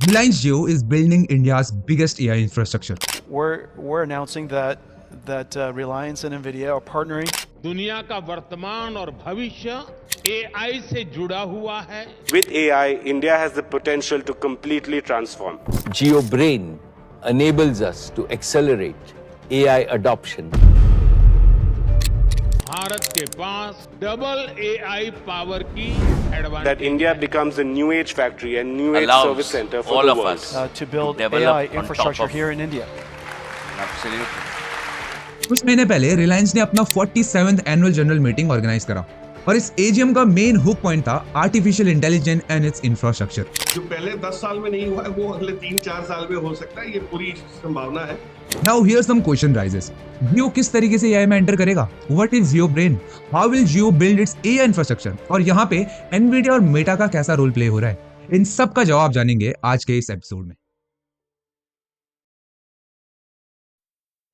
Reliance Jio is building India's biggest AI infrastructure. We're announcing that Reliance and NVIDIA are partnering. दुनिया का वर्तमान और भविष्य AI से जुड़ा हुआ है. With AI, India has the potential to completely transform. GeoBrain enables us to accelerate AI adoption. Bharat के पास डबल AI पावर की advantage. That India becomes a new age factory and new age allows service center for all the of world. us To build develop AI on top infrastructure of- here in India. Absolutely. कुछ महीने पहले रिलायंस ने अपना 47th annual general meeting organise करा और इस AGM का main hook point था artificial intelligence and it's infrastructure. जो पहले 10 साल में नहीं हुआ है वो अगले 3-4 साल में हो सकता है, ये पूरी संभावना है. Now here some question raises. Jio किस तरीके से एआई में एंटर करेगा? What is Jio brain? How will Jio build its AI infrastructure? और यहाँ पे एनवीडिया और मेटा का कैसा रोल प्ले हो रहा है? इन सब का जवाब जानेंगे आज के इस एपिसोड में.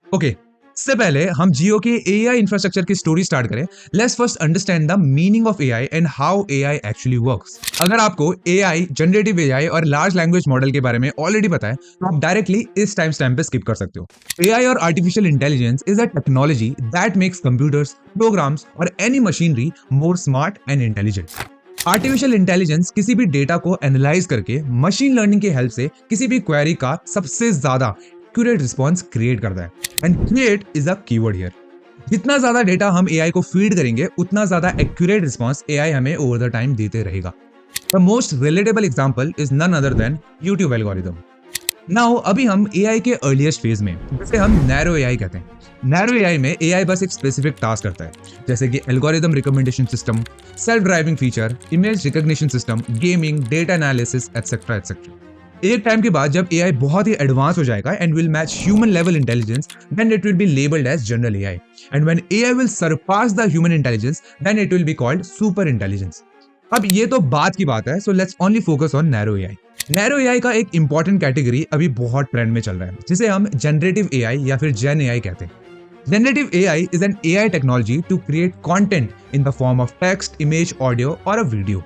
ओके, इससे पहले हम जियो के एआई इंफ्रास्ट्रक्चर की स्टोरी स्टार्ट करें. Let's first understand the meaning of AI and how AI actually works. अगर आपको एआई, जनरेटिव एआई और लार्ज लैंग्वेज मॉडल के बारे में ऑलरेडी पता है तो आप डायरेक्टली इस टाइम स्टैम्प पे स्किप कर सकते हो. एआई और artificial intelligence is a technology that makes computers, programs और any machinery more smart and intelligent. Artificial intelligence किसी भी डेटा को एनालाइज करके मशीन लर्निंग की हेल्प से किसी भी क्वेरी का सबसे ज्यादा एक्यूरेट रिस्पॉन्स क्रिएट करता है. And create is a keyword here. जितना ज्यादा डेटा हम एआई को फीड करेंगे उतना ज्यादा एक्यूरेट रिस्पॉन्स एआई हमें ओवर द टाइम देते रहेगा. The most relatable example is none other than YouTube algorithm. Now अभी हम एआई के अर्लीस्ट फेज में, जिसे हम नैरो एआई कहते हैं. नैरो एआई में एआई बस एक स्पेसिफिक टास्क करता है, जैसे कि algorithm recommendation system, self driving feature, image recognition system, gaming, data analysis etcetera etcetera. एक टाइम के बाद जब एआई बहुत ही एडवांस हो जाएगा and will match human level intelligence, then it will be labelled as general AI. And when AI will surpass the human intelligence, then it will be called super intelligence. अब ये तो बात की बात है, so let's only focus on narrow AI. Narrow AI का एक important category अभी बहुत ट्रेंड में चल रहा है, जिसे हम जनरेटिव एआई या फिर जेन एआई कहते हैं. Generative AI is an AI technology to create content in the form of text, image, audio और a video.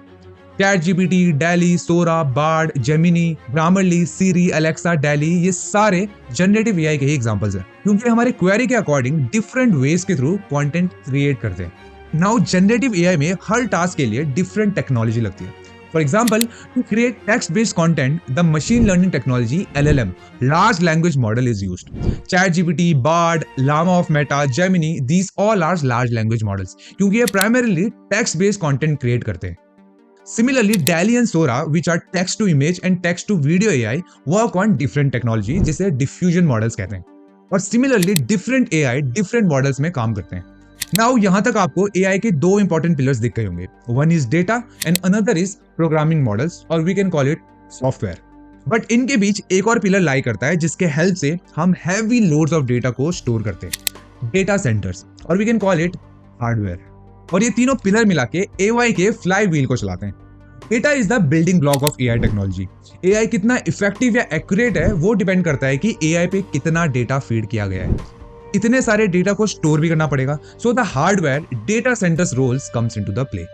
ChatGPT, DALL-E, Sora, Bard, Gemini, Grammarly, Siri, Alexa, DALL-E ये सारे जनरेटिव एआई के ही examples हैं, क्योंकि हमारे query के according different ways के through content create करते हैं. नाउ जनरेटिव एआई में हर टास्क के लिए डिफरेंट टेक्नोलॉजी लगती है. For example, to create text based content, the machine learning technology LLM, large language model is used. ChatGPT, Bard, Llama of Meta, Gemini, these all are large language models, क्योंकि ये primarily text based content create करते हैं. Similarly, DALL-E and Sora, which are text to image and text to video AI, work on different technology, जिसे diffusion models कहते हैं. और similarly, different AI, different models में काम करते हैं. Now, यहाँ तक आपको AI के दो important pillars दिख गए होंगे. One is data and another is programming models, or we can call it software. But इनके बीच एक और पिलर लाई करता है जिसके हेल्प से हम heavy loads of data को स्टोर करते हैं. Data centers, or we can call it hardware. और ये तीनों पिलर मिला के एआई के फ्लाई व्हील को चलाते हैं. Data is the building block of AI technology. AI कितना इफेक्टिव या एक्यूरेट है वो डिपेंड करता है कि एआई पे कितना डेटा फीड किया गया है. इतने सारे डेटा को स्टोर भी करना पड़ेगा, so the hardware data centres roles comes into the play.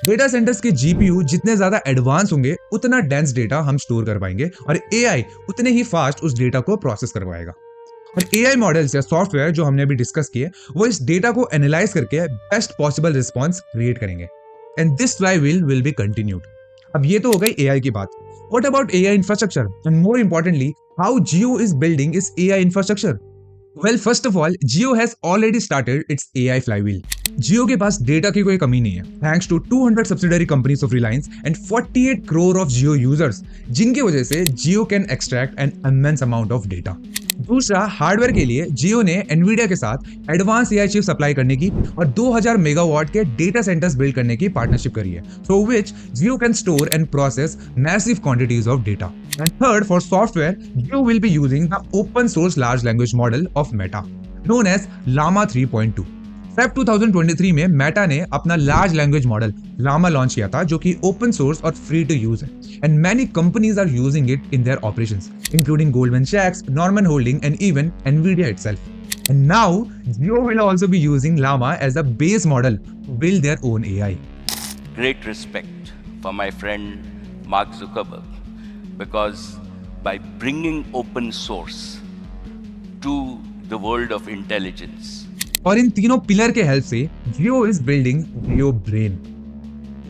Data centres के जीपीयू जितने ज्यादा एडवांस होंगे उतना डेंस डेटा हम स्टोर कर पाएंगे और एआई उतने ही फास्ट उस डेटा को प्रोसेस कर पाएगा. और एआई मॉडल्स या सॉफ्टवेयर जो हमने अभी डिस्कस किए वो इस डेटा को एनालाइज करके बेस्ट पॉसिबल रिस्पॉन्स क्रिएट करेंगे. And this flywheel will be continued. अब ये तो हो गई एआई की बात. What about AI infrastructure and more importantly how Jio is building its AI infrastructure? Well, first of all, Jio has already started its AI flywheel. Jio के पास data की कोई कमी नहीं है, thanks to 200 subsidiary companies of Reliance and 48 crore of Jio users, जिनकी वजह से Jio can extract an immense amount of data. दूसरा, हार्डवेयर के लिए जियो ने एनवीडिया के साथ एडवांस एआई चिप सप्लाई करने की और 2000 मेगावाट के डेटा सेंटर्स बिल्ड करने की पार्टनरशिप करी है, through which Jio can store and process massive quantities of data. And third, for software, Jio will be using the open source large language model of Meta known as Llama 3.2. Feb 2023 में Meta ने अपना large language model Llama launch किया था, जो कि open source और free to use है. And many companies are using it in their operations, including Goldman सैक्स, Norman holding and even Nvidia itself. And now, Jio will also be using Llama as a base model to build their own AI. Great respect for my friend Mark Zuckerberg, because by bringing open source to the world of intelligence. और इन तीनों pillar के help से Jio is building Jio brain.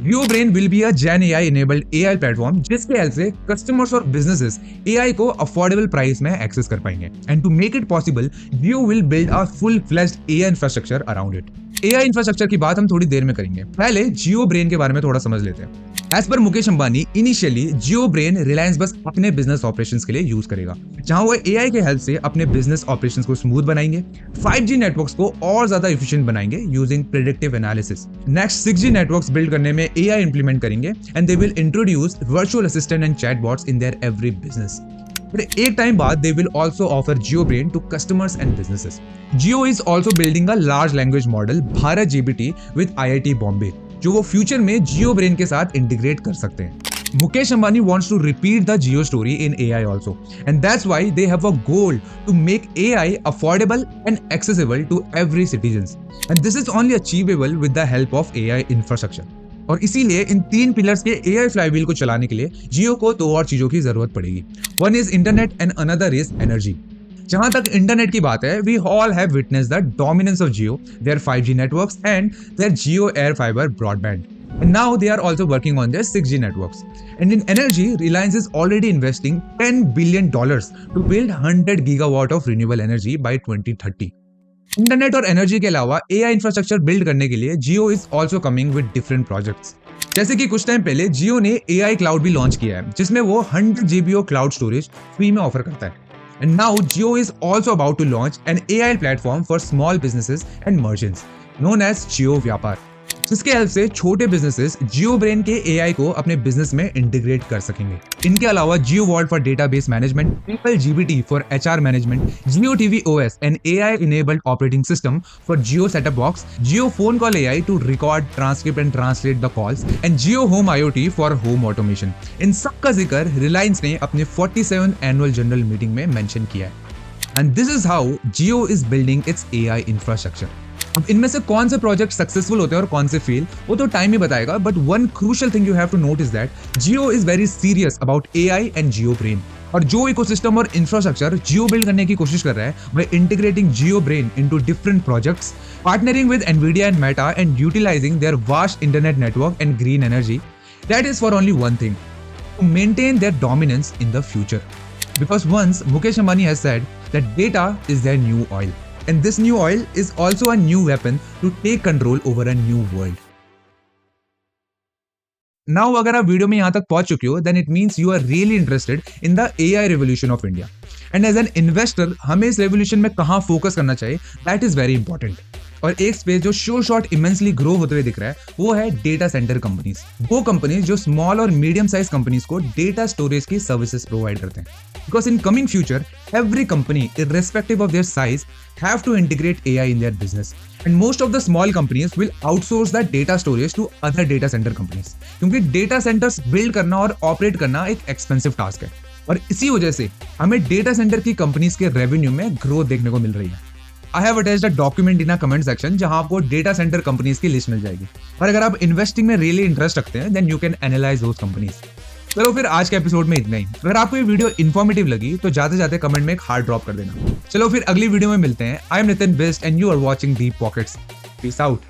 Jio brain will be a gen AI enabled AI platform जिसके help से customers और businesses AI को affordable price में access कर पाएंगे. And to make it possible Jio will build a full fledged AI infrastructure around it. AI infrastructure की बात हम थोड़ी देर में करेंगे. पहले जियो ब्रेन के बारे में थोड़ा समझ लेते हैं. As per Mukesh Ambani, initially Jio brain Reliance बस अपने बिजनेस ऑपरेशंस के लिए यूज करेगा, जहां वो एआई के हेल्प से अपने बिजनेस ऑपरेशंस को स्मूथ बनाएंगे, 5G नेटवर्क्स को और ज्यादा एफिशिएंट बनाएंगे using predictive analysis. Next 6G networks build करने में एआई इंप्लीमेंट करेंगे and they will introduce virtual assistant and chatbots in their every business. फिर एक टाइम बाद they will also offer Jio brain to customers and businesses. Jio is also building a large language model Bharat GBT with IIT Bombay, जो वो future में जियो brain के साथ integrate कर सकते हैं. Mukesh Ambani wants to repeat the Jio story in AI also, and that's why they have a goal to make AI affordable and accessible to every citizens, and this is only achievable with the help of AI infrastructure. और इसीलिए इन तीन pillars के AI flywheel को चलाने के लिए जियो को दो और चीजों की जरूरत पड़ेगी. One is internet and another is energy. जहां तक इंटरनेट की बात है, we all have witnessed the dominance of Jio, their 5G networks and their Jio air fibre broadband. And now they are also working on their 6G networks. And in energy, Reliance is already investing $10 billion to build 100 gigawatt of renewable energy by 2030. Internet और energy के अलावा AI infrastructure build करने के लिए Jio is also coming with different projects. जैसे कि कुछ time पहले जियो ने AI क्लाउड भी लॉन्च किया है, जिसमें वो 100 GB क्लाउड स्टोरेज फ्री में ऑफर करता है. And now Jio is also about to launch an AI platform for small businesses and merchants known as Jio Vyapar, जिसके हेल्प से छोटे बिजनेसेस जियो ब्रेन के AI को अपने बिजनेस में इंटीग्रेट कर सकेंगे. इनके अलावा Jio vault for database management, triple GBT for HR management, Jio TV OS and AI enabled operating system for Jio setup box, Jio phone call AI to record, transcript and translate the calls and Jio home IoT for home automation. इन सब का जिक्र Reliance ने अपने 47 annual general meeting में mention किया है. And this is how Jio is building its AI infrastructure. अब इनमें से कौन से प्रोजेक्ट सक्सेसफुल होते हैं और कौन से फेल, वो तो टाइम ही बताएगा. But one crucial thing you have to note is that Jio is very serious about AI and Jio brain. और जो इकोसिस्टम और इंफ्रास्ट्रक्चर जियो बिल्ड करने की कोशिश कर रहा है by integrating Jio brain into different projects, partnering with Nvidia and Meta and utilising their vast internet network and green energy, that is for only one thing, to maintain their dominance in the future. Because once Mukesh Ambani has said that data is their new oil. And this new oil is also a new weapon to take control over a new world. Now, अगर आप video में यहाँ तक पहुंच चुके हो, then it means you are really interested in the AI revolution of India. And as an investor, हमें इस revolution में कहाँ फोकस करना चाहिए, that is very important. और एक स्पेस जो शो शॉर्ट इमेंसली ग्रो होते हुए दिख रहा है, वो है डेटा सेंटर कंपनीज. वो कंपनीज जो स्मॉल और मीडियम साइज कंपनीज को डेटा स्टोरेज की सर्विसेज प्रोवाइड करते हैं. Because in coming future every company irrespective of their size have to integrate AI in their business, and most of the small companies will outsource that data storage to other data center companies, क्योंकि data centres build करना और operate करना एक expensive task है. और इसी वजह से हमें डेटा सेंटर की कंपनीज के रेवेन्यू में ग्रोथ देखने को मिल रही है. I have attached a document in a comment section जहां आपको डेटा सेंटर कंपनीज की लिस्ट मिल जाएगी. और अगर आप इन्वेस्टिंग में रियली इंटरेस्ट रखते हैं, then you can analyze those companies. चलो फिर आज के एपिसोड में इतना ही. अगर आपको ये वीडियो इन्फॉर्मेटिव लगी तो जाते जाते कमेंट में एक हार्ट ड्रॉप कर देना. चलो फिर अगली वीडियो में मिलते हैं. I am Nitin Bisht and you are watching Deep Pockets. Peace out.